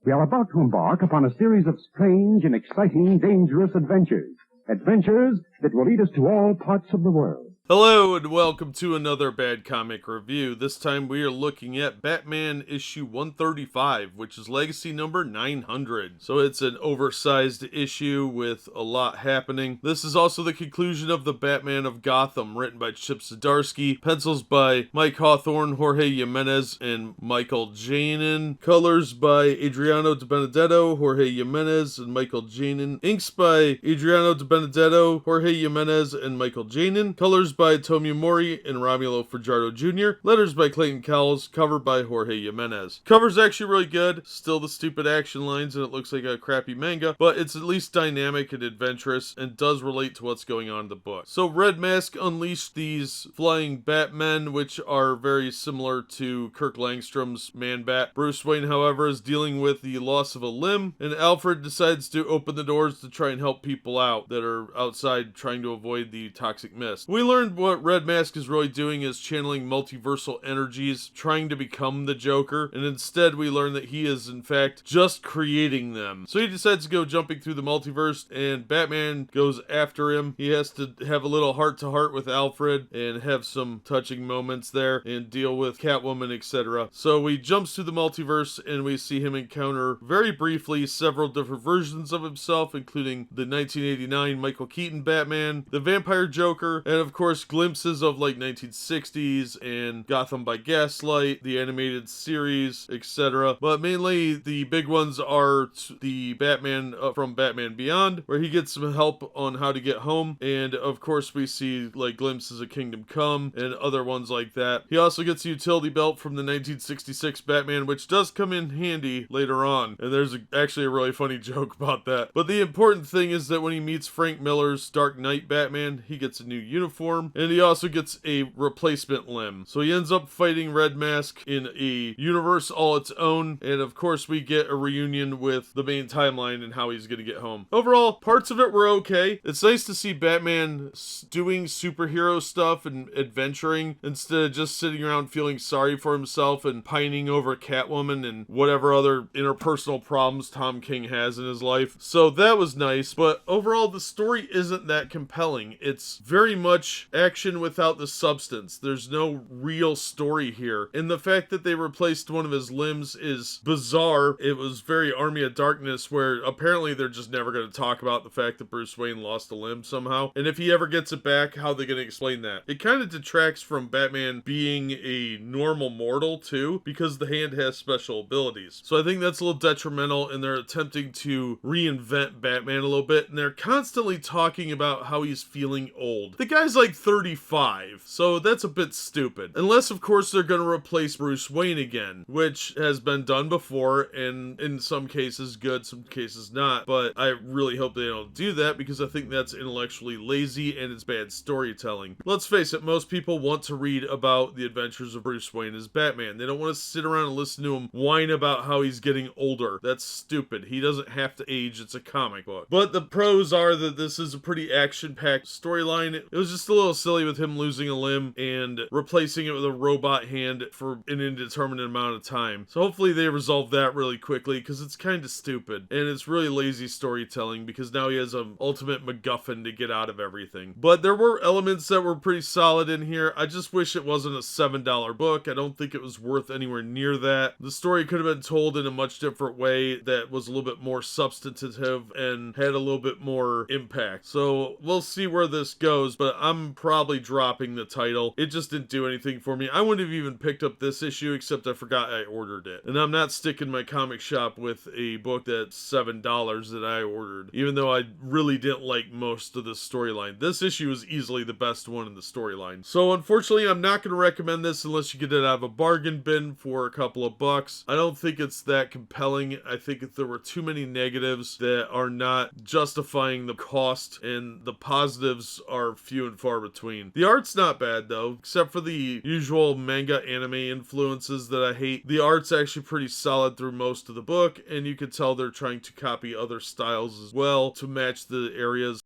We are about to embark upon a series of strange and exciting, dangerous adventures. Adventures that will lead us to all parts of the world. Hello and welcome to another Bad Comic Review. This time we are looking at Batman issue 135, which is legacy number 900. So it's an oversized issue with a lot happening. This is also the conclusion of the Batman of Gotham, written by Zdarsky, pencils by Mike Hawthorne, Jorge Jimenez, and Mikel Janin, colors by Adriano de Benedetto, Jorge Jimenez, and Mikel Janin, inks by Adriano de Benedetto, Jorge Jimenez, and Mikel Janin, colors by Tomeu Morey and Romulo Fajardo Jr., letters by Clayton, Cowles, cover by Jorge Jimenez. Cover's actually really good, still the stupid action lines and it looks like a crappy manga, but it's at least dynamic and adventurous and does relate to what's going on in the book. So Red Mask unleashed these flying Batmen, which are very similar to Kirk Langstrom's Man-Bat. Bruce Wayne, however, is dealing with the loss of a limb, and Alfred decides to open the doors to try and help people out that are outside trying to avoid the toxic mist. We learned what Red Mask is really doing is channeling multiversal energies, trying to become the Joker, and instead we learn that he is in fact just creating them. So he decides to go jumping through the multiverse, and Batman goes after him. He has to have a little heart-to-heart with Alfred and have some touching moments there and deal with Catwoman, etc. So he jumps through the multiverse and we see him encounter very briefly several different versions of himself, including the 1989 Michael Keaton Batman, the Vampire Joker, and of course glimpses of like 1960s and Gotham by Gaslight, the animated series, etc. But mainly the big ones are the Batman from Batman Beyond, where he gets some help on how to get home, and of course we see like glimpses of Kingdom Come and other ones like that. He also gets a utility belt from the 1966 Batman, which does come in handy later on, and there's actually a really funny joke about that. But the important thing is that when he meets Frank Miller's Dark Knight Batman, he gets a new uniform, and he also gets a replacement limb. So he ends up fighting Red Mask in a universe all its own, and of course we get a reunion with the main timeline and how he's gonna get home. Overall, parts of it were okay. It's nice to see Batman doing superhero stuff and adventuring instead of just sitting around feeling sorry for himself and pining over Catwoman and whatever other interpersonal problems Tom King has in his life. So that was nice, but overall the story isn't that compelling. It's very much action without the substance. There's no real story here. And the fact that they replaced one of his limbs is bizarre. It was very Army of Darkness, where apparently they're just never going to talk about the fact that Bruce Wayne lost a limb somehow. And if he ever gets it back, how are they going to explain that? It kind of detracts from Batman being a normal mortal too, because the hand has special abilities. So I think that's a little detrimental, and they're attempting to reinvent Batman a little bit, and they're constantly talking about how he's feeling old. The guy's like 35, so that's a bit stupid. Unless, of course, they're going to replace Bruce Wayne again, which has been done before, and in some cases good, some cases not. But I really hope they don't do that, because I think that's intellectually lazy and it's bad storytelling. Let's face it, most people want to read about the adventures of Bruce Wayne as Batman. They don't want to sit around and listen to him whine about how he's getting older. That's stupid. He doesn't have to age. It's a comic book. But the pros are that this is a pretty action-packed storyline. It was just a little silly with him losing a limb and replacing it with a robot hand for an indeterminate amount of time. So hopefully they resolve that really quickly, because it's kind of stupid. And it's really lazy storytelling, because now he has an ultimate MacGuffin to get out of everything. But there were elements that were pretty solid in here. I just wish it wasn't a $7 book. I don't think it was worth anywhere near that. The story could have been told in a much different way that was a little bit more substantive and had a little bit more impact. So we'll see where this goes, but I'm probably dropping the title. It just didn't do anything for me. I wouldn't have even picked up this issue, except I forgot I ordered it. And I'm not sticking my comic shop with a book that's $7 that I ordered, even though I really didn't like most of the storyline. This issue is easily the best one in the storyline. So unfortunately, I'm not going to recommend this unless you get it out of a bargain bin for a couple of bucks. I don't think it's that compelling. I think if there were too many negatives that are not justifying the cost, and the positives are few and far between. The art's not bad though, except for the usual manga anime influences that I hate. The art's actually pretty solid through most of the book, and you can tell they're trying to copy other styles as well to match the areas.